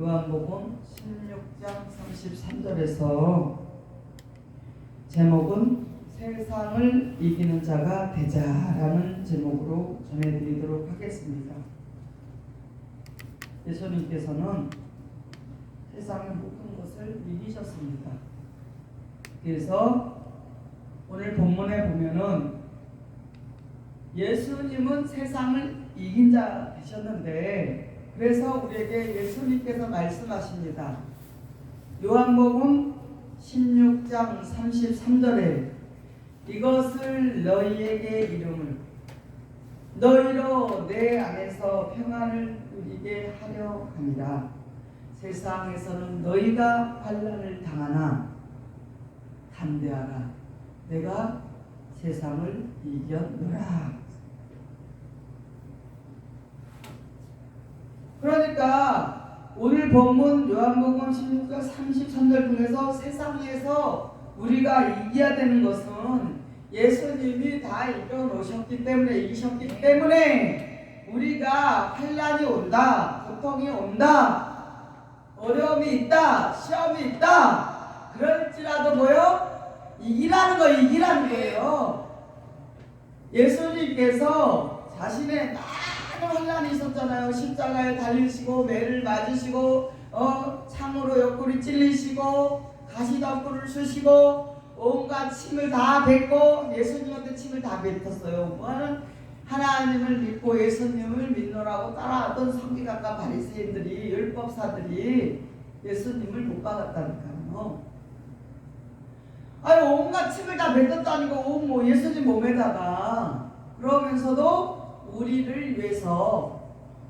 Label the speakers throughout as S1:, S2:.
S1: 요한복음 16장 33절에서 제목은 세상을 이기는 자가 되자라는 제목으로 전해드리도록 하겠습니다. 예수님께서는 세상의 모든 것을 이기셨습니다. 그래서 오늘 본문에 보면은 예수님은 세상을 이긴 자 되셨는데, 그래서 우리에게 예수님께서 말씀하십니다. 요한복음 16장 33절에 이것을 너희에게 이름을 너희로 내 안에서 평안을 누리게 하려 함이라. 세상에서는 너희가 환난을 당하나 담대하라. 내가 세상을 이겼노라. 그러니까 오늘 본문 요한복음 16장 33절 중에서 세상에서 우리가 이겨야 되는 것은 예수님이 다 이겨놓으셨기 때문에, 이기셨기 때문에 우리가 환난이 온다, 고통이 온다, 어려움이 있다, 시험이 있다, 그럴지라도 뭐요? 이기라는 거예요. 예수님께서 자신의 많은 환난이 있었잖아요. 십자가에 달리시고 매를 맞으시고 창으로 옆구리 찔리시고 가시덤불을 쓰시고 온갖 침을 다 뱉고, 예수님한테 침을 다 뱉었어요. 뭐하는 하나님을 믿고 예수님을 믿노라고 따라하던 서기관과 바리새인들이, 율법사들이 예수님을 못 박았다니까요. 아니 온갖 침을 다 뱉었다니까 예수님 몸에다가. 그러면서도 우리를 위해서,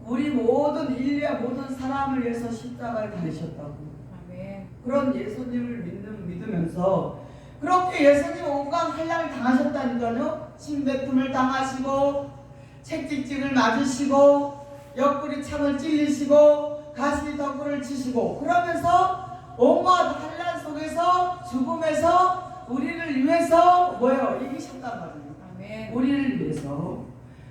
S1: 우리 모든 인류의 모든 사람을 위해서 십자가에 달리셨다고. 아멘. 그런 예수님을 믿으면서 그렇게 예수님 온갖 환난을 당하셨다니까요. 침뱉음을 당하시고 채찍질을 맞으시고 옆구리 창을 찔리시고 가시 덩굴을 치시고, 그러면서 온갖 환난 속에서 죽음에서 우리를 위해서 이기셨단 말이에요. 아멘. 우리를 위해서.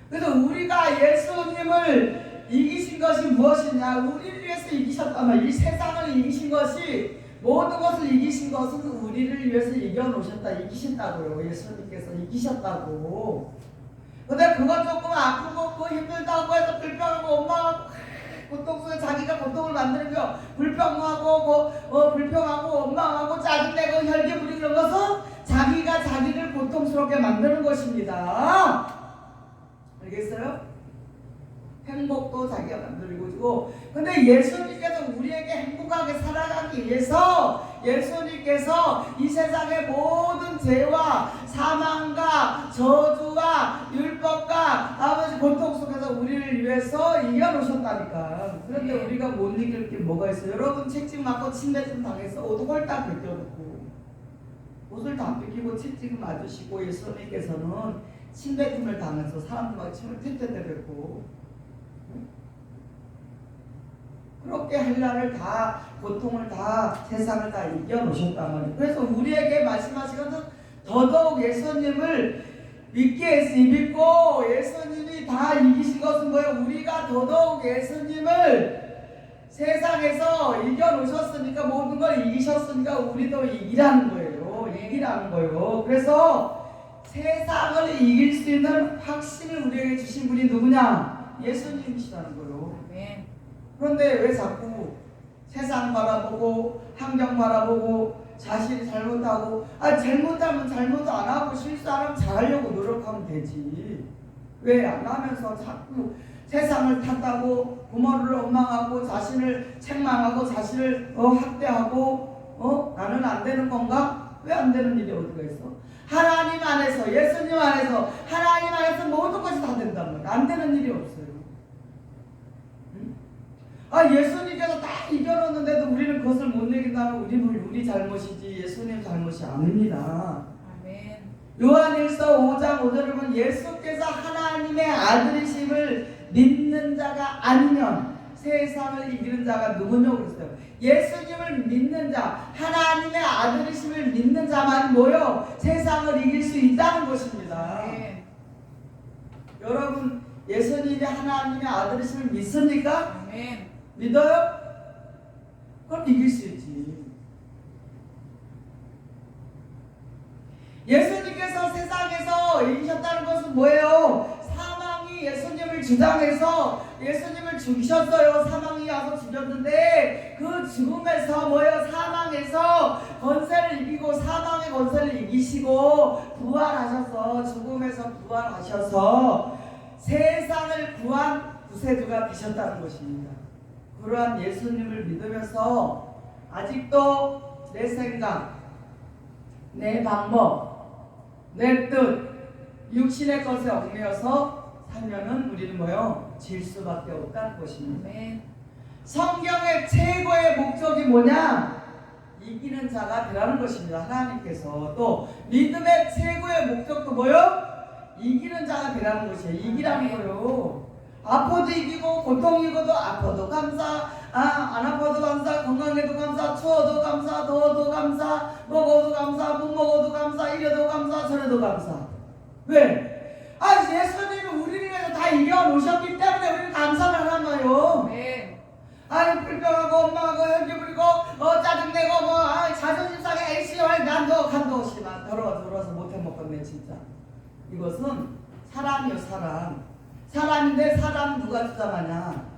S1: 그래서 우리가 예수님을 이기신 것이 무엇이냐? 우리를 위해서 이기셨단 말이에요. 이 세상을 이기신 것이, 모든 것을 이기신 것은 우리를 위해서 이겨놓으셨다, 이기신다고요. 예수님께서 이기셨다고. 근데 그것 조금 아프고 힘들다고 해서 불평하고 원망하고 고통 속에 자기가 고통을 만드는 거, 불평하고 불평하고 원망하고 짜증내고 혈기 부리고 그런 것은 자기가 자기를 고통스럽게 만드는 것입니다. 알겠어요? 행복도 자기가 만들고. 근데 예수님께서 우리에게 행복하게 살아가기 위해서 예수님께서 이 세상의 모든 죄와 사망과 저주와 율법과 아버지 고통 속에서 우리를 위해서 이겨놓으셨다니까. 그런데 우리가 못 이길 게 뭐가 있어요? 여러분 채찍 맞고 침뱉음 당해서 옷 홀딱 벗겨놓고 옷을 다 벗기고 채찍 맞으시고, 예수님께서는 침뱉음을 당해서 사람들마다 침을 퇴퇴퇴 뱉고 그렇게 한란을 다, 고통을 다, 세상을 다 이겨놓으셨단 말이에요. 그래서 우리에게 말씀하시거든, 더더욱 예수님을 믿고 예수님이 다 이기신 것은 뭐예요? 우리가 더더욱 예수님을 세상에서 이겨놓으셨으니까, 모든 걸 이기셨으니까 우리도 이기라는 거예요. 이기라는 거예요. 그래서 세상을 이길 수 있는 확신을 우리에게 주신 분이 누구냐? 예수님이시라는 거예요. 아멘. 그런데 왜 자꾸 세상 바라보고 환경 바라보고 자신이 잘못하고, 잘못하면 잘못 안 하고 실수 안 하면 잘하려고 노력하면 되지. 왜 안 하면서 자꾸 세상을 탓하고 부모를 원망하고 자신을 책망하고 자신을 학대하고 나는 안 되는 건가? 왜 안 되는 일이 어디가 있어? 하나님 안에서, 예수님 안에서, 하나님 안에서 모든 것이 다 된단 말이야. 안 되는 일이 없어요. 예수님께서 다 이겨놓는데도 우리는 그것을 못 이긴다면 우리 잘못이지 예수님 잘못이 아닙니다. 아멘. 요한일서 5장 5절을 보면 예수께서 하나님의 아들이심을 믿는 자가 아니면 세상을 이기는 자가 누구냐고 그랬어요. 예수님을 믿는 자, 하나님의 아들이심을 믿는 자만 세상을 이길 수 있다는 것입니다. 아멘. 여러분 예수님이 하나님의 아들이심을 믿습니까? 아멘. 믿어요? 그럼 이길 수 있지. 예수님께서 세상에서 이기셨다는 것은 뭐예요? 사망이 예수님을 주장해서 예수님을 죽이셨어요. 사망이 와서 죽였는데 그 죽음에서 뭐예요? 사망에서 권세를 이기고 사망의 권세를 이기시고 부활하셔서 죽음에서 부활하셔서 세상을 구한 구세주가 되셨다는 것입니다. 그러한 예수님을 믿으면서 아직도 내 생각, 내 방법, 내 뜻, 육신의 것에 얽매여서 살면은 우리는 뭐요? 질 수밖에 없다는 것입니다. 성경의 최고의 목적이 뭐냐? 이기는 자가 되라는 것입니다. 하나님께서 또 믿음의 최고의 목적도 뭐요? 이기는 자가 되라는 것이에요. 이기라는 거요. 아파도 이기고 고통이고도 아파도 감사, 안 아파도 감사, 건강해도 감사, 추워도 감사, 더워도 감사, 먹어도 감사, 못 먹어도 감사, 이래도 감사, 저래도 감사. 왜? 예수님이 우리를 위해서 다 이겨놓으셨기 때문에 우리는 감사를 하는 거예요. 불평하고 엄마하고 현기 부리고 짜증내고 자존심 상해 에이씨와 난도 간도 심한 더러워서 못해 먹겠네 진짜. 이것은 사람이요 사람. 사람인데 사람 누가 주장하냐?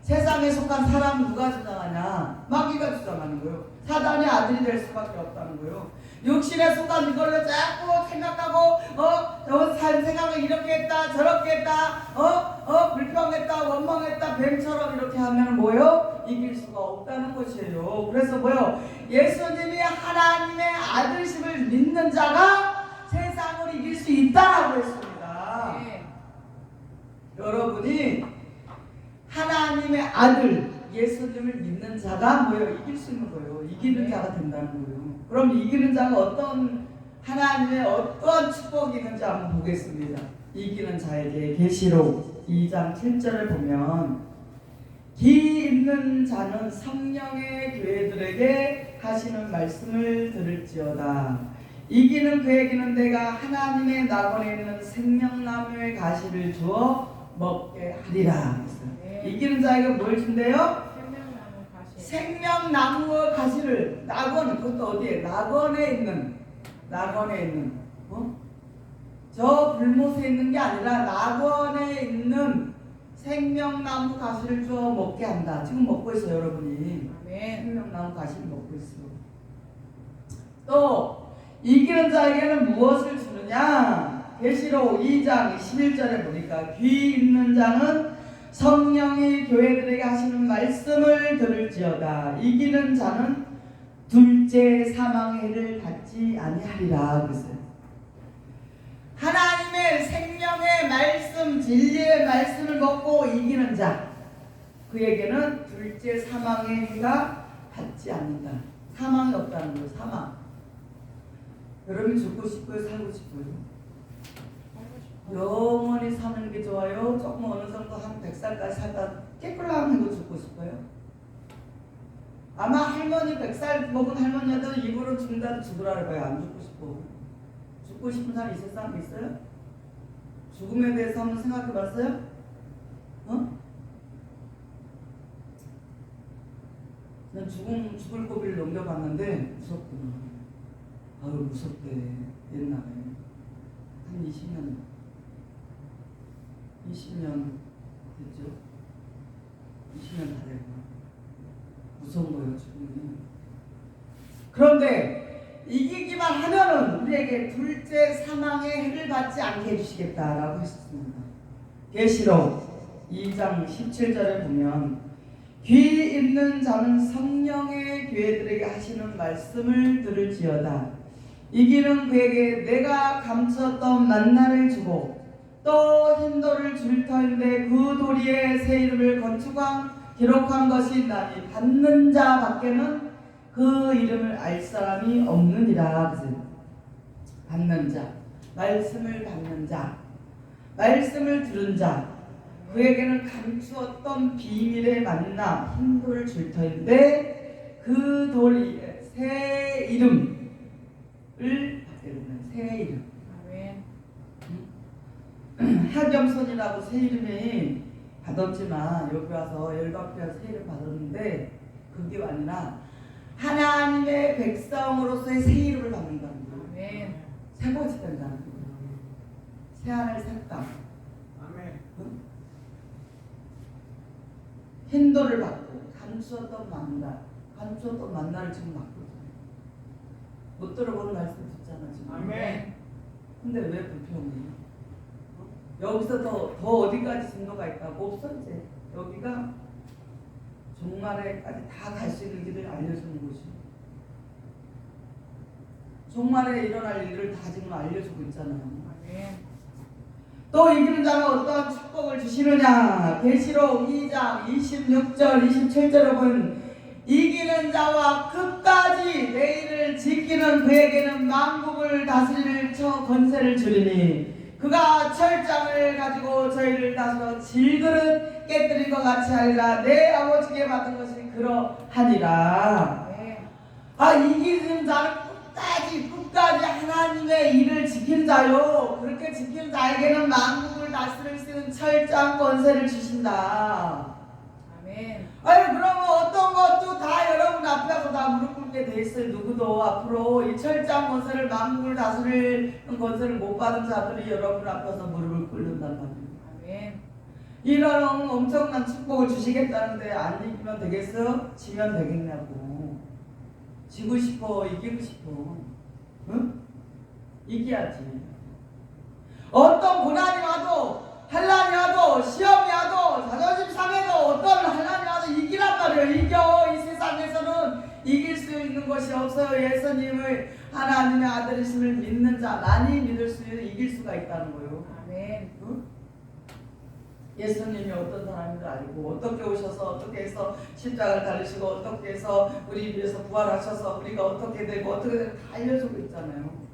S1: 세상에 속한 사람 누가 주장하냐? 마귀가 주장하는 거예요. 사단의 아들이 될 수밖에 없다는 거예요. 육신에 속한 이걸로 자꾸 생각하고 생각을 이렇게 했다 저렇게 했다 불평했다 원망했다 뱀처럼 이렇게 하면 뭐예요? 이길 수가 없다는 것이에요. 그래서 뭐예요? 예수님이 하나님의 아들심을 믿는 자가 세상을 이길 수 있다라고 했습니다. 여러분이 하나님의 아들 예수님을 믿는 자가 뭐예요? 이길 수 있는 거예요. 이기는 자가 된다는 거예요. 그럼 이기는 자가 어떤 하나님의 어떤 축복이 있는지 한번 보겠습니다. 이기는 자에게 계시록 2장 7절을 보면 기 있는 자는 성령의 교회들에게 하시는 말씀을 들을지어다. 이기는 그에게는 내가 하나님의 낙원에 있는 생명나무의 가시를 주어 먹게 하리라. 이기는 자에게 뭘 준대요? 생명나무의 가시를. 낙원, 그것도 어디에? 낙원에 있는 저 불못에 있는 게 아니라 낙원에 있는 생명나무 가시를 주어 먹게 한다. 지금 먹고 있어요 여러분이. 생명나무 가시를 먹고 있어. 또 이기는 자에게는 무엇을 주느냐? 계시록 2장 11절에 보니까 귀 있는 자는 성령이 교회들에게 하시는 말씀을 들을지어다. 이기는 자는 둘째 사망의 해를 받지 아니하리라. 그랬어요. 하나님의 생명의 말씀, 진리의 말씀을 먹고 이기는 자, 그에게는 둘째 사망의 해가 받지 않는다. 사망이 없다는 거예요. 사망. 여러분 죽고 싶고요? 살고 싶고요? 영원히 사는 게 좋아요? 조금 어느 정도 한 100살까지 살다 깨끗하고 죽고 싶어요? 아마 할머니 100살 먹은 할머니도 입으로 죽는다도 죽으라 그래요. 안 죽고 싶어. 죽고 싶은 사람 이 세상에 있어요? 죽음에 대해서 한번 생각해 봤어요? 난 죽을 고비를 넘겨봤는데 무섭구나. 무섭대. 옛날에 한 20년 됐죠? 20년 다 됐구나. 무서운 거예요 죽음이. 그런데 이기기만 하면은 우리에게 둘째 사망의 해를 받지 않게 해주시겠다라고 했습니다. 계시록 2장 17절에 보면 귀 있는 자는 성령의 교회들에게 하시는 말씀을 들을지어다. 이기는 그에게 내가 감추었던 만나를 주고 또 흰 돌을 줄 터인데 그 도리에 새 이름을 기록한 것이 있나니 받는 자 밖에는 그 이름을 알 사람이 없느니라. 받는 자, 말씀을 받는 자, 말씀을 들은 자, 그에게는 감추었던 비밀의 만나 흰 돌을 줄 터인데 그 돌이 새 이름을 받게 되는 새 이름. 하겸손이라고 새 이름이 받았지만 여기 와서 열받게 새 이름 받았는데 그 그게 아니라 하나님의 백성으로서의 새 이름을 받는다는 거예요.
S2: 아멘.
S1: 새 것이 된다는 거예요. 새 하늘 새 땅.
S2: 아멘.
S1: 인도를 받고 감추었던 만나를 지금 받고 있잖아요. 못 들어보는 말씀 듣잖아 지금.
S2: 아멘.
S1: 근데 왜 불평해? 여기서 더 어디까지 진도가 있다고 없어 이제. 여기가 종말에까지 다 갈 수 있는 길을 알려주는 곳이. 종말에 일어날 일을 다 지금 알려주고 있잖아요.
S2: 아멘.
S1: 또 이기는 자는 어떠한 축복을 주시느냐. 계시록 2장 26절 27절에 보면 이기는 자와 끝까지 내 일을 지키는 그에게는 만국을 다스릴 권세를 주리니 그가 철장을 가지고 저희를 다스려 질그릇 깨뜨린 것 같이 하리라. 내 아버지께 받은 것이 그러하니라. 이기는 자는 끝까지 하나님의 일을 지킨 자요. 그렇게 지킨 자에게는 만국을 다스릴 수 있는 철장 권세를 주신다.
S2: 아멘.
S1: 그러면 어떤 것도 다 여러분 앞에서 다 무릎 꿇게 돼 있어요. 누구도 앞으로 이 철장 권세를 만국을 다스리는 권세를 못 받은 자들이 여러분 앞에서 무릎을 꿇는단 말이에요.
S2: 아멘.
S1: 이런 엄청난 축복을 주시겠다는데 안 이기면 되겠어? 지면 되겠냐고. 지고 싶어, 이기고 싶어. 응? 이겨야지. 어떤 고난이 와도, 환난이 와도, 시험이 와도, 자존심 상해도 어떤 환난이 와도 이기란 말이에요. 이겨. 이 세상에서는 이길 수 있는 것이 없어요. 예수님을 하나님의 아들이심을 믿는 자만이 믿을 수 이길 수가 있다는 거예요.
S2: 아멘.
S1: 응? 예수님이 어떤 사람인지 알고 어떻게 오셔서 어떻게 해서 십자가를 달리시고 어떻게 해서 우리 위해서 부활하셔서 우리가 어떻게 되고 어떻게 되고 다 알려주고 있잖아요.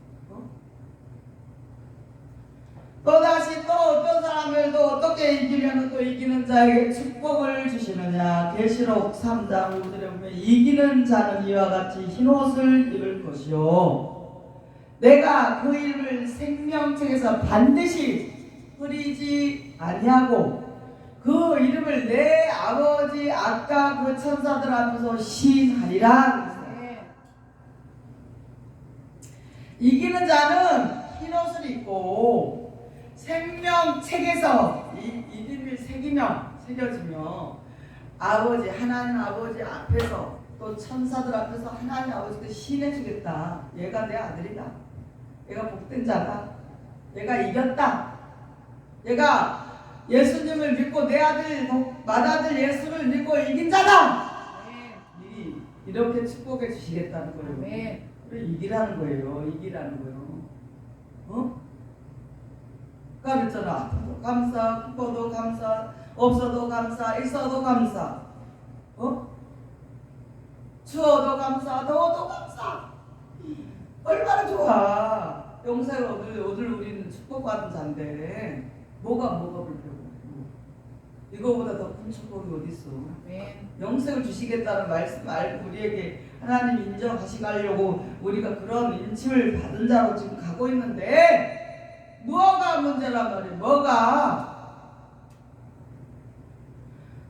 S1: 또다시 또 어떤 사람을 또 어떻게 이기면 또 이기는 자에게 축복을 주시느냐. 계시록 3장 5절에 보면 이기는 자는 이와 같이 흰옷을 입을 것이요 내가 그 이름을 생명책에서 반드시 흐리지 아니하고 그 이름을 내 아버지 아까 그 천사들 앞에서 시인하리라. 이기는 자는 흰옷을 입고 생명책에서 이 이름이 새겨지며 아버지 하나님 아버지 앞에서 또 천사들 앞에서 하나님 아버지께 시인해주겠다. 얘가 내 아들이다. 얘가 복된 자다. 얘가 이겼다. 얘가 예수님을 믿고 내 아들 맏아들 예수를 믿고 이긴 자다. 이렇게 축복해 주시겠다는 거예요.
S2: 아멘.
S1: 이기라는 거예요. 이기라는 거예요. 그랬잖아. 아파도 감사, 기뻐도 감사, 없어도 감사, 있어도 감사. 추워도 감사, 더워도 감사. 얼마나 좋아. 영생을 얻을 우리는 축복받은 자인데 뭐가 불평해? 이거보다 더 큰 축복이 어디 있어? 영생을 주시겠다는 말씀 알고 우리에게 하나님 인정하시려고 우리가 그런 인침을 받은 자로 지금 가고 있는데 뭐가 문제란 말이에요? 뭐가?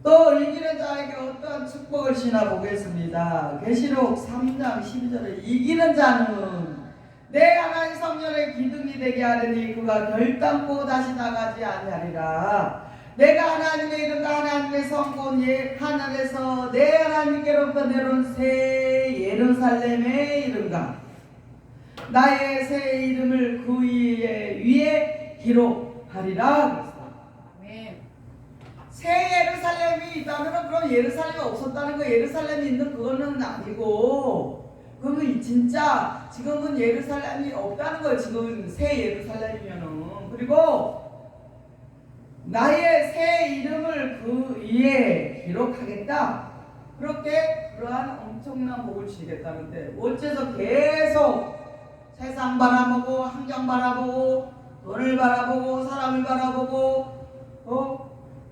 S1: 또 이기는 자에게 어떠한 축복을 주시나 보겠습니다. 계시록 3장 12절에 이기는 자는 내 하나님 성전의 기둥이 되게 하려니 그가 결단코 다시 나가지 아니하리라. 내가 하나님의 이름과 하나님의 성본 하늘에서 내 하나님께로부터 내려온 새 예루살렘의 이름과 나의 새 이름을 그 위에 기록하리라. 새 예루살렘이 있다면 그럼 예루살렘이 없었다는 거. 예루살렘이 있는 그거는 아니고 그러면 진짜 지금은 예루살렘이 없다는 거예요. 지금 새 예루살렘이면은. 그리고 나의 새 이름을 그 위에 기록하겠다. 그렇게 그러한 엄청난 복을 주시겠다는데 어째서 계속 세상 바라보고 환경 바라보고 돈을 바라보고 사람을 바라보고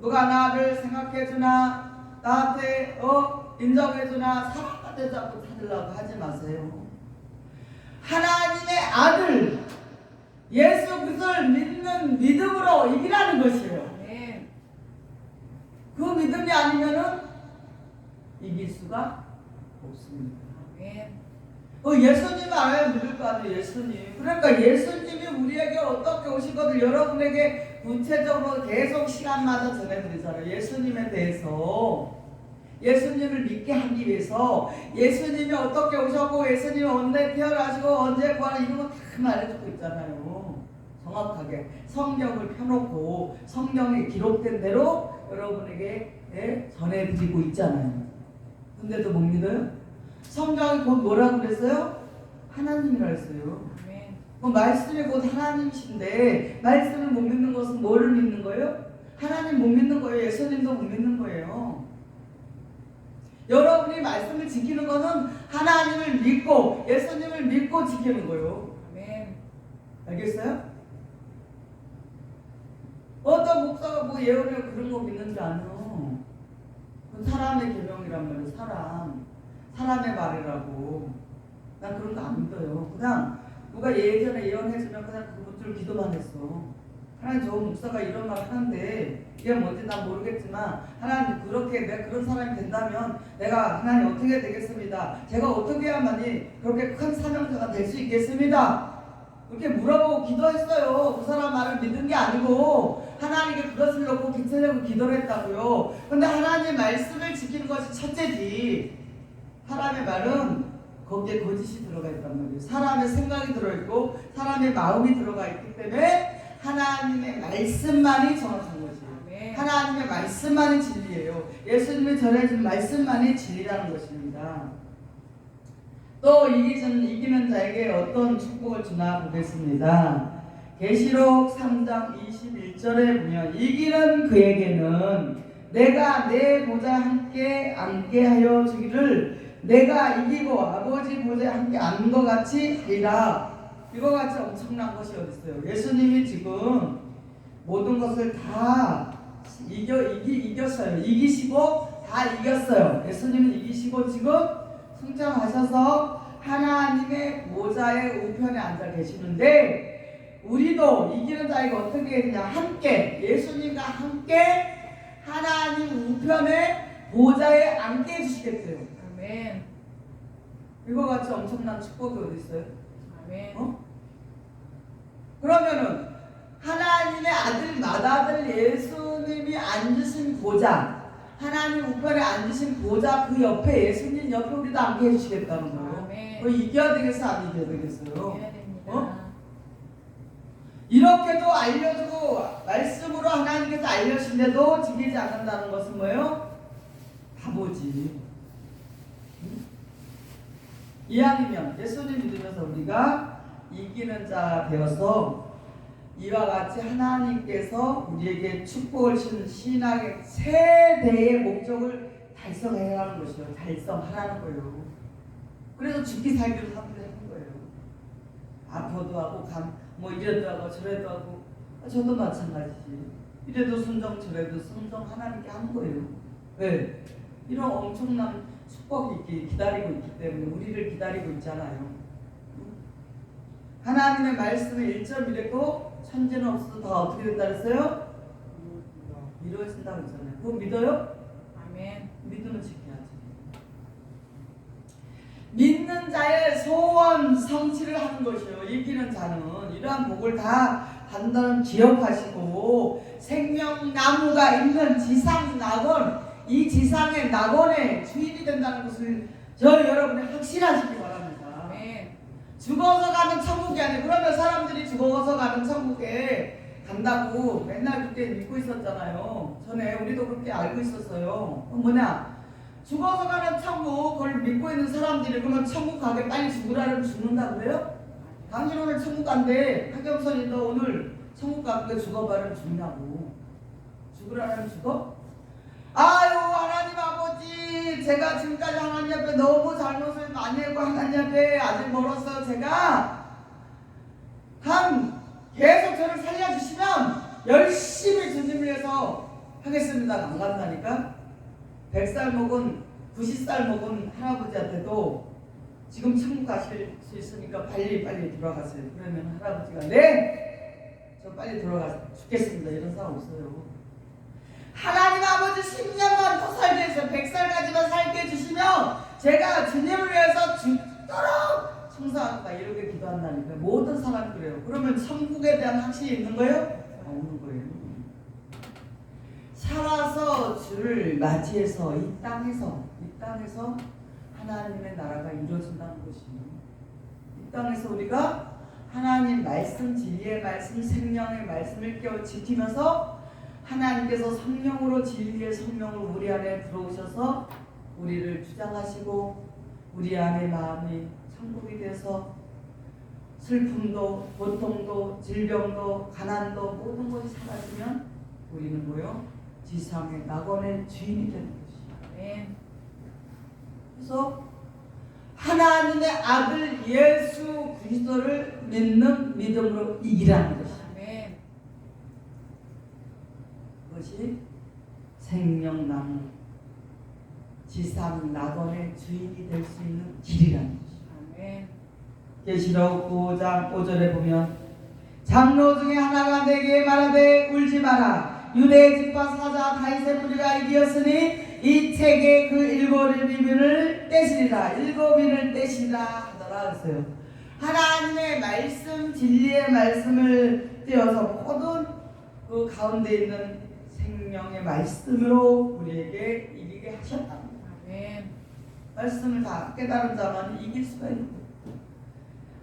S1: 누가 나를 생각해주나 나한테 인정해주나 사랑받을 자꾸 찾으려고 하지 마세요. 하나님의 아들 예수 그리스도를 믿는 믿음으로 이기라는 것이에요. 그 믿음이 아니면은 이길 수가 없습니다.
S2: 아멘.
S1: 예수님 알아야 믿을 거 아니에요. 예수님. 그러니까 예수님이 우리에게 어떻게 오시거든 여러분에게 구체적으로 계속 시간마다 전해드리잖아요. 예수님에 대해서. 예수님을 믿게 하기 위해서 예수님이 어떻게 오셨고 예수님이 언제 태어나시고 언제 구하는 이런 거 다 말해주고 있잖아요. 정확하게 성경을 펴놓고 성경에 기록된 대로 여러분에게 전해드리고 있잖아요. 근데도 못 믿어요? 성경이 곧 뭐라고 그랬어요? 하나님이라 했어요.
S2: 아멘.
S1: 말씀이 곧 하나님이신데 말씀을 못 믿는 것은 뭐를 믿는 거예요? 하나님 못 믿는 거예요. 예수님도 못 믿는 거예요. 여러분이 말씀을 지키는 것은 하나님을 믿고 예수님을 믿고 지키는 거예요.
S2: 아멘.
S1: 알겠어요? 어떤 목사가 뭐 예언을 그런 거 믿는 줄 아니요. 그건 사람의 계명이란 말이에요. 사람의 말이라고. 난 그런 거 안 믿어요. 그냥 누가 예전에 예언해주면 그냥 그것들 기도만 했어. 하나님 저 목사가 이런 말 하는데 이게 뭔지 난 모르겠지만 하나님 그렇게 내가 그런 사람이 된다면 내가 하나님 어떻게 되겠습니다. 제가 어떻게 해야만이 그렇게 큰 사명자가 될 수 있겠습니다. 그렇게 물어보고 기도했어요. 그 사람 말을 믿은 게 아니고 하나님께 그것을 놓고 기도하려고 기도를 했다고요. 근데 하나님의 말씀을 지키는 것이 첫째지. 사람의 말은 거기에 거짓이 들어가 있단 말이에요. 사람의 생각이 들어있고 사람의 마음이 들어가 있기 때문에 하나님의 말씀만이 정확한 것이에요.
S2: 아멘.
S1: 하나님의 말씀만이 진리예요. 예수님이 전해준 말씀만이 진리라는 것입니다. 또 이기는 자에게 어떤 축복을 주나 보겠습니다. 계시록 3장 21절에 보면 이기는 그에게는 내가 내 보좌 함께 앉게 하여 주기를 내가 이기고 아버지 보좌에 함께 앉는 것 같이 하리라. 이거 같이 엄청난 것이 어디 있어요? 예수님이 지금 모든 것을 다 이겼어요. 이기시고 다 이겼어요. 예수님은 이기시고 지금 승천하셔서 하나님의 보좌의 우편에 앉아 계시는데 우리도 이기는 자에게 어떻게 해야 되냐? 함께 예수님과 함께 하나님 우편의 보좌에 앉게 해주시겠어요.
S2: 아멘.
S1: 이거 같이 엄청난 축복이 어디 있어요?
S2: 아멘.
S1: 그러면은 하나님의 아들 맏아들 예수님이 앉으신 보좌, 하나님 우편에 앉으신 보좌 그 옆에 예수님 옆에 우리도 앉게 해주시겠다는 거예요.
S2: 아멘.
S1: 이겨야 되겠어, 안 이겨야 되겠어요?
S2: 해야 됩니다.
S1: 이렇게도 알려주고 말씀으로 하나님께서 알려주신데도 지키지 않는다는 것은 뭐예요? 바보지. 이왕이면 예수님 믿으면서 우리가 이기는 자 되어서 이와 같이 하나님께서 우리에게 축복을 주는 신앙의 세대의 목적을 달성해야 하는 것이요. 달성하라는 거예요. 그래서 죽기 살기로 사람들이 하는 거예요. 아파도 하고 뭐 이래도 하고 저래도 하고 저도 마찬가지지. 이래도 순종 저래도 순종 하나님께 하는 거예요. 왜? 이런 엄청난 축복이 기다리고 있기 때문에 우리를 기다리고 있잖아요. 하나님의 말씀을 1.1에도 천재는 없어도 다 어떻게 된다 그랬어요? 이루어진다고 했잖아요. 그거 믿어요?
S2: 아멘.
S1: 믿으면 지켜야지. 믿는 자의 소원 성취를 하는 것이요. 이기는 자는 이러한 복을 다 단단히 기억하시고 생명나무가 있는 지상 낙원, 이 지상의 낙원의 주인이 된다는 것을 여러분이 확신하시기 바랍니다.
S2: 아멘.
S1: 죽어서 가는 천국이 아니에요. 그러면 사람들이 죽어서 가는 천국에 간다고 맨날 그때 믿고 있었잖아요. 전에 우리도 그렇게 알고 있었어요. 뭐냐? 죽어서 가는 천국, 그걸 믿고 있는 사람들이 그러면 천국 가게 빨리 죽으라면 죽는다 그래요? 당신 오늘 천국 간대. 하경선이 너 오늘 천국 가게 죽어봐라면 죽냐고. 죽으라면 죽어? 아유 하나님 아버지, 제가 지금까지 하나님 앞에 너무 잘못을 많이 했고 하나님 앞에 아직 멀었어요. 제가 계속 저를 살려주시면 열심히 주님을 위해서 하겠습니다. 안 간다니까. 100살 먹은 90살 먹은 할아버지한테도 지금 천국 가실 수 있으니까 빨리 돌아가세요. 그러면 할아버지가 네, 저 빨리 돌아가 죽겠습니다. 이런 사람 없어요. 하나님 아버지 10년만 더 살게 해주세요. 100살까지만 살게 해주시면 제가 주님을 위해서 죽도록 충성하겠다 이렇게 기도한다니까. 모든 사람이 그래요. 그러면 천국에 대한 확신이 있는 거예요? 없는 거예요. 살아서 주를 맞이해서 이 땅에서 하나님의 나라가 이루어진다는 것입니다. 이 땅에서 우리가 하나님 말씀, 진리의 말씀, 생명의 말씀을 깨워 지키면서 하나님께서 성령으로 진리의 성령으로 우리 안에 들어오셔서 우리를 주장하시고 우리 안의 마음이 천국이 돼서 슬픔도 고통도 질병도 가난도 모든 것이 사라지면 우리는 뭐요? 지상의 낙원의 주인이 되는 것이죠.
S2: 아멘.
S1: 그래서 하나님의 아들 예수 그리스도를 믿는 믿음으로 이기라는 것이죠.
S2: 아멘.
S1: 그것이 생명나무 지상 낙원의 주인이 될 수 있는 길이라는 것이죠.
S2: 아멘.
S1: 계시록 9장 5절에 보면 장로 중에 하나가 내게 말하되 울지 마라 유대 지파 사자 다윗의 뿌리가 이기었으니 이 책에 그 일곱 인을 떼시리라 하더라 그랬어요. 하나님의 말씀 진리의 말씀을 떼어서 모든 그 가운데 있는 생명의 말씀으로 우리에게 이기게 하셨답니다.
S2: 아멘.
S1: 말씀을 다 깨달은 자만 이길 수가 있는 거예요.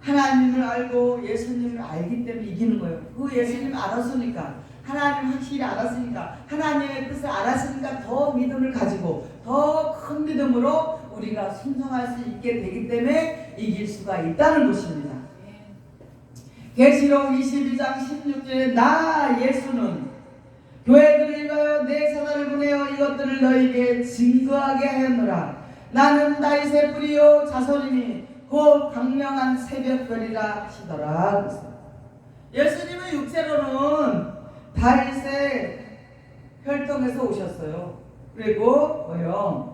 S1: 하나님을 알고 예수님을 알기 때문에 이기는 거예요. 그 예수님을 알았으니까 하나님 확실히 알았으니까 하나님의 뜻을 알았으니까 더 믿음을 가지고 더 큰 믿음으로 우리가 순종할 수 있게 되기 때문에 이길 수가 있다는 것입니다. 계시록 22장 16절에 나 예수는 교회들을 위하여 내 사자를 보내어 이것들을 너희에게 증거하게 하였노라. 나는 다윗의 뿌리요 자손이니 곧 강명한 새벽별이라 하시더라. 예수님은 육체로는 다윗의 혈통에서 오셨어요. 그리고 뭐요?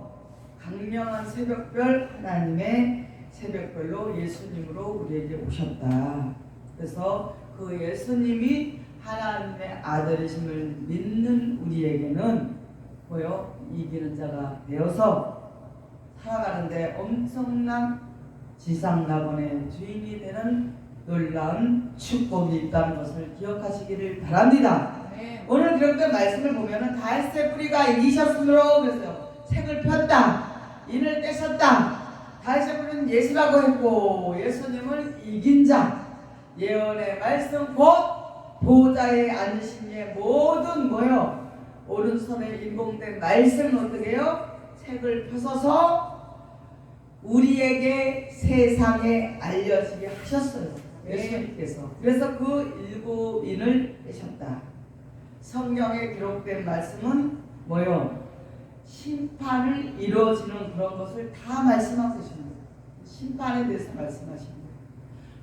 S1: 강명한 새벽별 하나님의 새벽별로 예수님으로 우리에게 오셨다. 그래서 그 예수님이 하나님의 아들이심을 믿는 우리에게는 뭐요? 이기는 자가 되어서 살아가는데 엄청난 지상낙원의 주인이 되는 놀라운 축복이 있다는 것을 기억하시기를 바랍니다.
S2: 아멘.
S1: 오늘 기록된 말씀을 보면은 다윗의 뿌리가 이기셨으므로 그랬어요. 책을 폈다. 인을 떼셨다. 다윗의 뿌리는 예수라고 했고 예수님은 이긴 자. 예언의 말씀 곧 보좌에 앉으신 예 모든 뭐요? 오른손에 인공된 말씀은 어떻게 해요? 책을 펴서서 우리에게 세상에 알려지게 하셨어요. 예수님께서. 그래서 그 일곱 인을 떼셨다. 성경에 기록된 말씀은 뭐요? 심판을 이루어지는 그런 것을 다 말씀하고 계십니다. 심판에 대해서 말씀하십니다.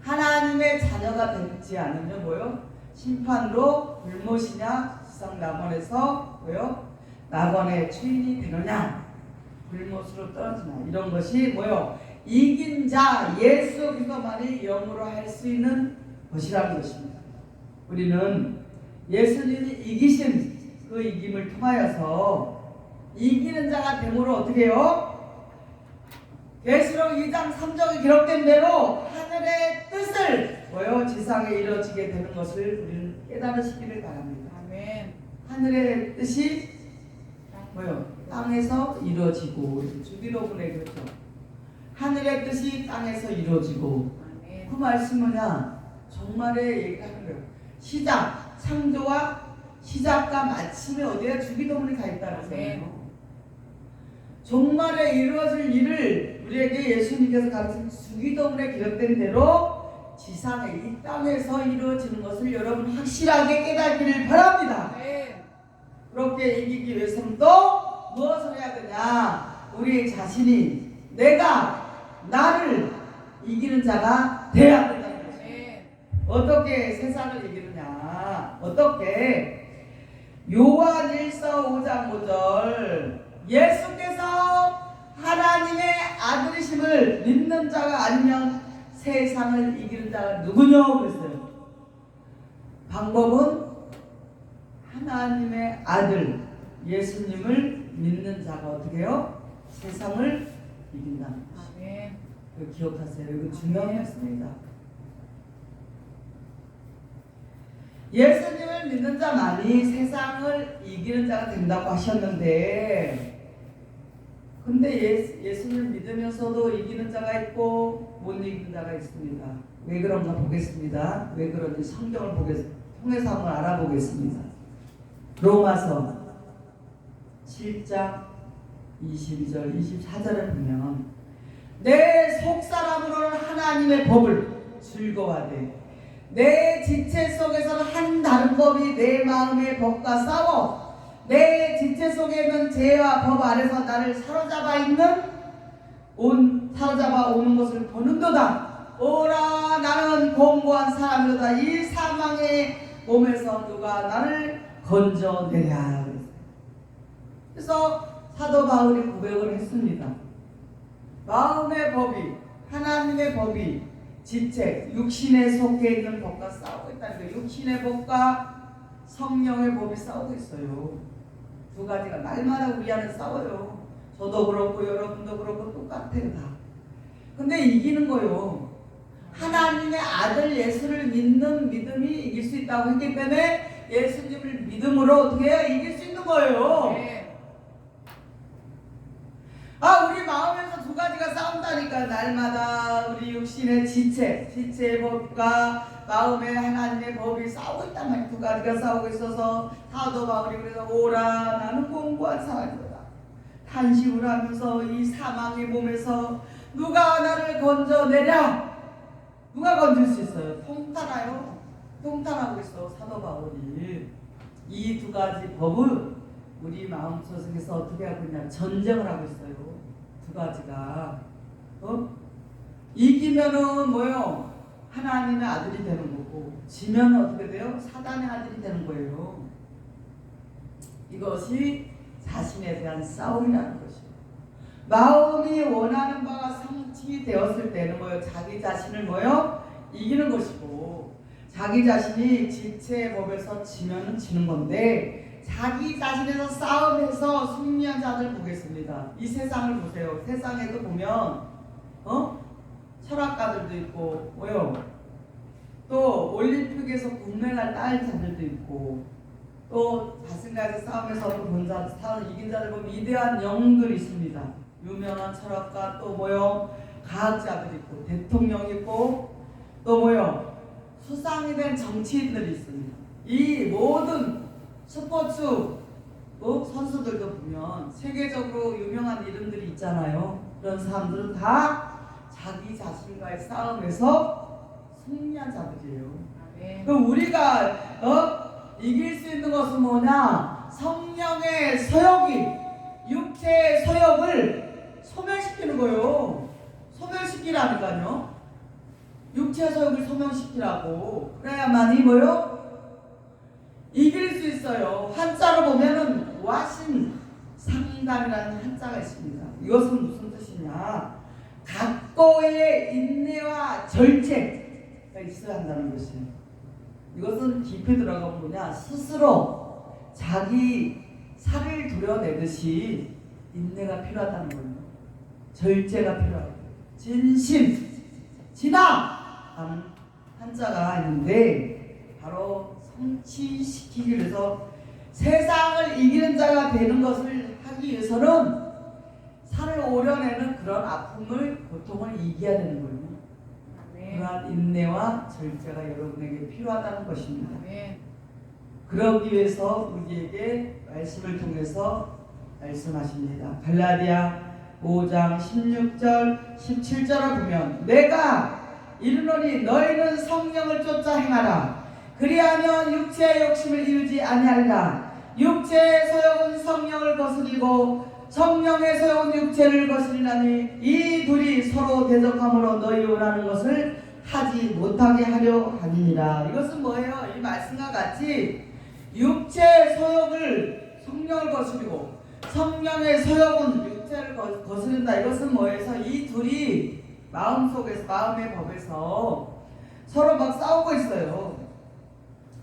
S1: 하나님의 자녀가 되지 않으면 뭐요? 심판으로 불못이냐 지상 낙원에서 뭐요? 낙원의 주인이 되느냐 불못으로 떨어지나 이런 것이 뭐요? 이긴 자 예수 그리스도만이 영으로 할 수 있는 것이라는 것입니다. 우리는 예수님이 이기신 그 이김을 통하여서 이기는 자가 됨으로 어떻게 해요? 계시록 2장 3절에 기록된 대로 하늘의 뜻을 뭐요? 지상에 이루어지게 되는 것을 우리는 깨달으시기를 바랍니다.
S2: 아멘.
S1: 하늘의 뜻이 뭐요? 땅에서 이루어지고 주기도문에 그렇죠. 하늘의 뜻이 땅에서 이루어지고
S2: 아멘.
S1: 그 말씀 뭐냐? 정말의 얘기하는 거예요. 시작, 창조와 시작과 마침에 어디에 주기도문이 가 있다는 거예요. 종말에 이루어질 일을 우리에게 예수님께서 가르친 주기도문에 기록된 대로 지상에 이 땅에서 이루어지는 것을 여러분 확실하게 깨닫기를 바랍니다.
S2: 아멘.
S1: 그렇게 이기기 위해서는 또 무엇을 해야 되냐? 우리 자신이 내가 나를 이기는 자가 돼야 된다는 것입니다.
S2: 아멘.
S1: 어떻게 세상을 이기느냐? 어떻게? 요한일서 5장 5절 예수께서 하나님의 아들이심을 믿는 자가 아니면 세상을 이기는 자가 누구냐 그랬어요. 방법은 하나님의 아들 예수님을 믿는 자가 어떻게 해요? 세상을 이긴다는 것이.
S2: 아멘.
S1: 이거 기억하세요. 이거 중요한
S2: 아멘.
S1: 말씀입니다. 예수님을 믿는 자만이 세상을 이기는 자가 된다고 하셨는데, 근데 예수님을 믿으면서도 이기는 자가 있고 못 이기는 자가 있습니다. 왜 그런가 보겠습니다. 왜 그런지 성경을 통해서 한번 알아보겠습니다. 로마서 7장 22절 24절에 보면 내 속사람으로는 하나님의 법을 즐거워하되 내 지체 속에서는 한 다른 법이 내 마음의 법과 싸워 내 지체 속에 있는 죄와 법 아래서 나를 사로잡아 오는 것을 보는도다. 오라 나는 공고한 사람이로다. 이 사망의 몸에서 누가 나를 건져내랴. 그래서 사도 바울이 고백을 했습니다. 마음의 법이, 하나님의 법이 지체, 육신에 속해 있는 법과 싸우고 있다는 거예요. 육신의 법과 성령의 법이 싸우고 있어요. 두 가지가 날마다 우리 안에 싸워요. 저도 그렇고 여러분도 그렇고 똑같아요 다. 근데 이기는 거요. 하나님의 아들 예수를 믿는 믿음이 이길 수 있다고 했기 때문에 예수님을 믿음으로 어떻게 해야 이길 수 있는 거예요.
S2: 네.
S1: 우리 마음에서 두 가지가 싸운다니까. 날마다 우리 육신의 지체의 법과 마음의 하나님의 법이 싸우고 있단 말이야. 두 가지가 싸우고 있어서 사도 바울이 그래서 오라 나는 공고한 사람이다. 탄식을 하면서 이 사망의 몸에서 누가 나를 건져내랴. 누가 건질 수 있어요? 통탄하요. 통탄하고 있어 사도 바울이. 이 두 가지 법을 우리 마음속에서 어떻게 하고 있냐, 전쟁을 하고 있어요. 두 가지가. 이기면은 뭐요? 하나님의 아들이 되는 거고, 지면은 어떻게 돼요? 사단의 아들이 되는 거예요. 이것이 자신에 대한 싸움이라는 것이에요. 마음이 원하는 바가 성취되었을 때는 뭐요? 자기 자신을 뭐요? 이기는 것이고, 자기 자신이 지체의 법에서 지면은 지는 건데, 자기 자신에서 싸움해서 승리한 자들 보겠습니다. 이 세상을 보세요. 세상에도 보면 철학가들도 있고 뭐요? 또 올림픽에서 금메달 딸 자들도 있고, 또 자신과의 싸움에서 이긴 자들 보면 위대한 영웅들이 있습니다. 유명한 철학가, 또 뭐요? 과학자들이 있고, 대통령이 있고, 또 뭐요? 수상이 된 정치인들이 있습니다. 이 모든 스포츠 선수들도 보면 세계적으로 유명한 이름들이 있잖아요. 그런 사람들은 다 자기 자신과의 싸움에서 승리한 자들이에요.
S2: 아멘.
S1: 그럼 우리가 이길 수 있는 것은 뭐냐? 성령의 서역이, 육체의 서역을 소멸시키는 거예요. 소멸시키라니까요. 육체의 서역을 소멸시키라고. 그래야만이 뭐요? 이길 수 있어요. 한자로 보면은 와신 상담이라는 한자가 있습니다. 이것은 무슨 뜻이냐? 각고의 인내와 절제가 있어야 한다는 것이에요. 이것은 깊이 들어가면 뭐냐? 스스로 자기 살을 도려내듯이 인내가 필요하다는 거예요. 절제가 필요하고, 진심, 진함 하는 한자가 있는데, 바로 성취시키기 위해서 세상을 이기는 자가 되는 것을 하기 위해서는 살을 오려내는 그런 아픔을, 고통을 이겨야 되는 거예요.
S2: 아멘.
S1: 그러한 인내와 절제가 여러분에게 필요하다는 것입니다.
S2: 아멘.
S1: 그러기 위해서 우리에게 말씀을 통해서 말씀하십니다. 갈라디아 5장 16절 17절을 보면 내가 이르노니 너희는 성령을 쫓아 행하라. 그리하면 육체의 욕심을 이루지 아니하리라. 육체의 소욕은 성령을 거스리고 성령의 소욕은 육체를 거스리나니 이 둘이 서로 대적함으로 너희 원하는 것을 하지 못하게 하려 함이니라. 이것은 뭐예요? 이 말씀과 같이 육체의 소욕을 성령을 거스리고 성령의 소욕은 육체를 거스른다. 이것은 뭐예요? 이 둘이 마음속에서, 마음의 법에서 서로 막 싸우고 있어요.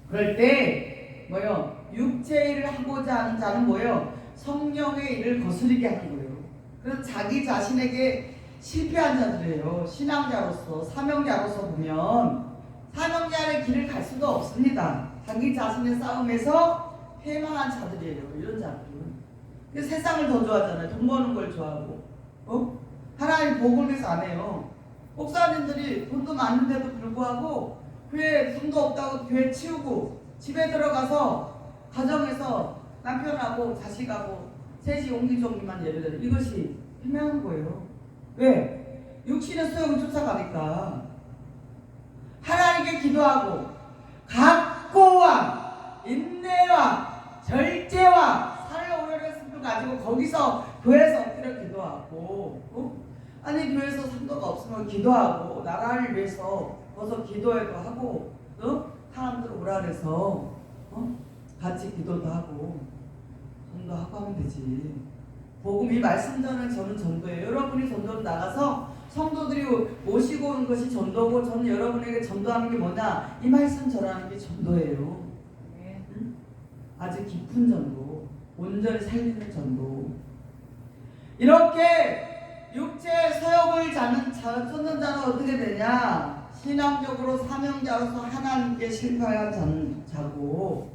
S1: 그럴 때 뭐요? 육체의 일을 하고자 하는 자는 뭐요? 성령의 일을 거스르게 하는 거예요. 그래서 자기 자신에게 실패한 자들이에요. 신앙자로서 사명자로서 보면 사명자의 길을 갈 수가 없습니다. 자기 자신의 싸움에서 패망한 자들이에요. 이런 자들은. 근데 세상을 더 좋아하잖아요. 돈 버는 걸 좋아하고 하나님 복을 위해서 안 해요. 목사님들이 돈도 많은데도 불구하고 교회 돈도 없다고 교회 치우고 집에 들어가서 가정에서 남편하고 자식하고 셋이 옹기종기만 예배드려. 이것이 패망한 거예요. 왜? 육신의 소욕을 쫓아가니까. 하나님께 기도하고 각고와 인내와 절제와 사랑의 오래된 승부를 가지고 거기서 교회에서 엎드려 기도하고 아니 교회에서 상도가 없으면 기도하고 나라를 위해서 벌써 기도회도 하고 사람들 오라 그래서 같이 기도도 하고 전도하고 하면 되지. 복음 이 말씀 전은 저는 전도예요. 여러분이 전도로 나가서 성도들이 모시고 오는 것이 전도고 저는 여러분에게 전도하는 게 뭐냐? 이 말씀 전하는 게 전도예요. 응? 아주 깊은 전도, 온전히 살리는 전도. 이렇게 육체의 소욕을 쫓는 자는 어떻게 되냐? 신앙적으로 사명자로서 하나님께 실패한 자고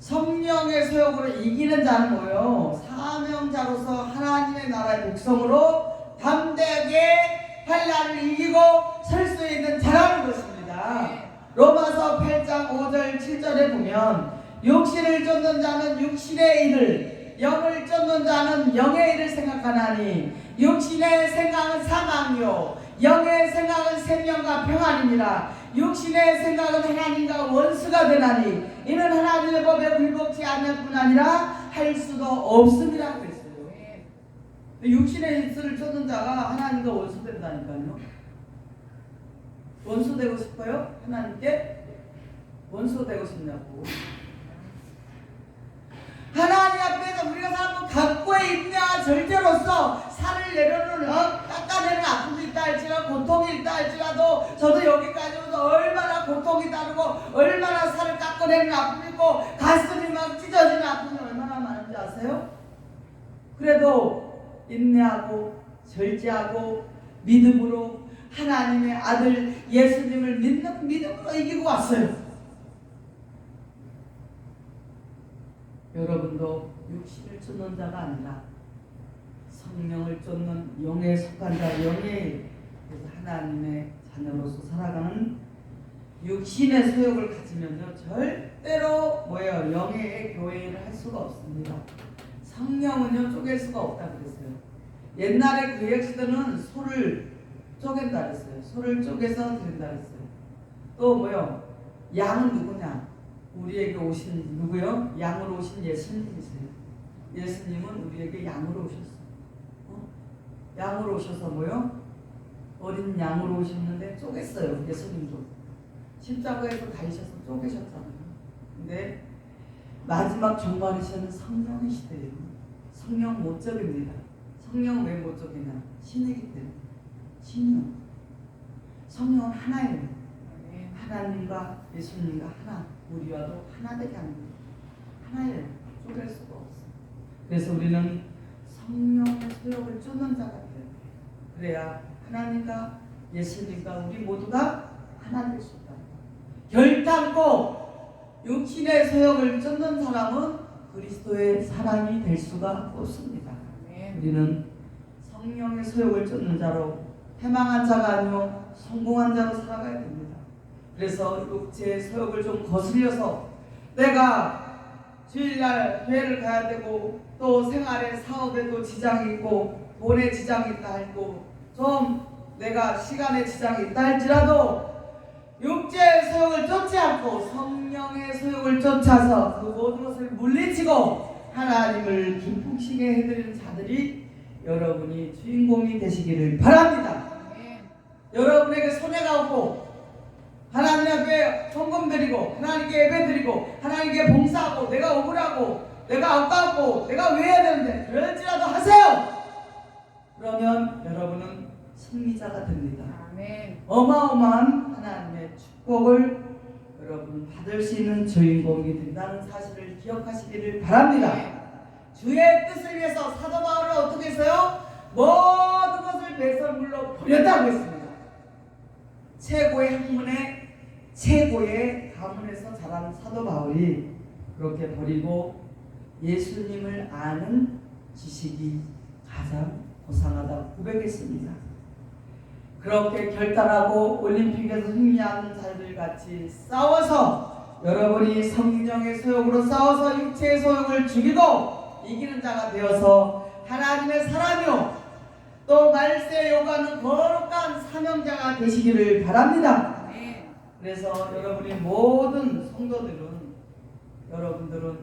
S1: 성령의 소욕으로 이기는 자는 뭐예요? 사명자로서 하나님의 나라의 백성으로 담대하게 환난을 이기고 설 수 있는 자라는 것입니다. 로마서 8장 5절 7절에 보면 육신을 쫓는 자는 육신의 일을 영을 쫓는 자는 영의 일을 생각하나니 육신의 생각은 사망이요 영의 생각은 생명과 평안입니다. 육신의 생각은 하나님과 원수가 되나니 이는 하나님의 법에 불복치 않을 뿐 아니라 할 수도 없습니다 그랬어요. 육신의 일을 쫓는 자가 하나님과 원수 된다니까요. 원수 되고 싶어요? 하나님께? 원수 되고 싶냐고. 하나님 앞에서 우리가 사는 각고의 인내와 절제로서 살을 내려놓는 깎아내는 아픔이 있다 할지라도 고통이 있다 할지라도 저도 여기까지 오면서 얼마나 고통이 따르고 얼마나 살을 깎아내는 아픔이 있고 가슴이 막 찢어지는 아픔이 얼마나 많은지 아세요? 그래도 인내하고 절제하고 믿음으로 하나님의 아들 예수님을 믿는 믿음으로 이기고 왔어요. 여러분도 육신을 쫓는 자가 아니라 성령을 쫓는 영에 속한 자, 영의 그래서 하나님의 자녀로서 살아가는 육신의 소욕을 가지면요 절대로 뭐예요? 영의 교회를 할 수가 없습니다. 성령은요 쪼갤 수가 없다 그랬어요. 옛날에 구약 시대는 소를 쪼갠다 그랬어요. 소를 쪼개서 드린다 그랬어요. 또 뭐요? 양은 누구냐? 우리에게 오신 누구요? 양으로 오신 예수님이세요. 예수님은 우리에게 양으로 오셨어요. 양으로 오셔서 뭐요? 어린 양으로 오셨는데 쪼갰어요. 예수님도 십자가에서 달리셔서 쪼개셨잖아요. 근데 마지막 종말이시는 성령의 시대예요. 성령 못 쪼갭니다. 성령 왜 못 쪼개냐? 신이기 때문에. 신이요. 성령은 하나예요. 하나님과 예수님과 하나, 우리와도 하나 되게 하는 거예요. 하나예요. 쪼갤 수가 없어요. 그래서 우리는 성령의 소욕을 쫓는 자가 돼요. 그래야 하나님과 예수님과 우리 모두가 하나 될 수 있다. 결단코 육신의 소욕을 쫓는 사람은 그리스도의 사람이 될 수가 없습니다. 우리는 성령의 소욕을 쫓는 자로 패망한 자가 아니요 성공한 자로 살아가야 됩니다. 그래서 육체의 소욕을 좀 거슬려서 내가 주일날 교회를 가야 되고 또 생활에 사업에도 지장이 있고 돈에 지장이 있다 할고 좀 내가 시간에 지장이 있다 할지라도 육체의 소욕을 쫓지 않고 성령의 소욕을 쫓아서 그 모든 것을 물리치고 하나님을 기쁘시게 해드리는 자들이 여러분이 주인공이 되시기를 바랍니다. 여러분에게 손해가 오고 하나님 앞에 헌금 드리고 하나님께 예배 드리고 하나님께 봉사하고 내가 억울하고 내가 아깝고 내가 왜 해야 되는데 그럴지라도 하세요. 그러면 여러분은 승리자가 됩니다.
S2: 아멘.
S1: 어마어마한 하나님의 축복을 여러분 받을 수 있는 주인공이 된다는 사실을 기억하시기를 바랍니다. 주의 뜻을 위해서 사도 바울은 어떻게 했어요? 모든 것을 배설물로 버렸다고 했습니다. 최고의 학문에 최고의 가문에서 자란 사도 바울이 그렇게 버리고 예수님을 아는 지식이 가장 고상하다고 고백했습니다. 그렇게 결단하고 올림픽에서 승리하는 자들 같이 싸워서 여러분이 성령의 소욕으로 싸워서 육체의 소욕을 죽이고 이기는 자가 되어서 하나님의 사람이요 또 말세에 요구하는 거룩한 사명자가 되시기를 바랍니다.
S2: 아멘.
S1: 그래서 여러분이 모든 여러분들은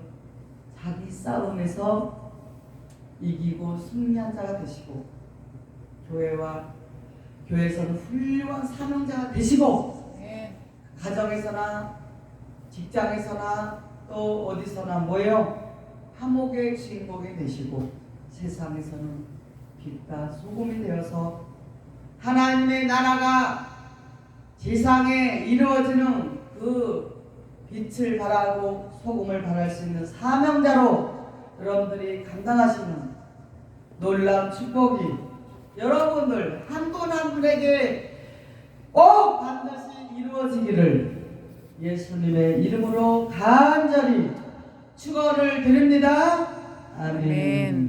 S1: 자기 싸움에서 이기고 승리한 자가 되시고 교회에서는 훌륭한 사명자가 되시고
S2: 아멘.
S1: 가정에서나 직장에서나 또 어디서나 뭐예요? 화목의 주인공이 되시고 세상에서는 빛과 소금이 되어서 하나님의 나라가 세상에 이루어지는 그 빛을 발하고 소금을 발할 수 있는 사명자로 여러분들이 감당하시는 놀라운 축복이 여러분들 한 분 한 분에게 꼭 반드시 이루어지기를 예수님의 이름으로 간절히 축원을 드립니다. 아멘.
S2: 아멘.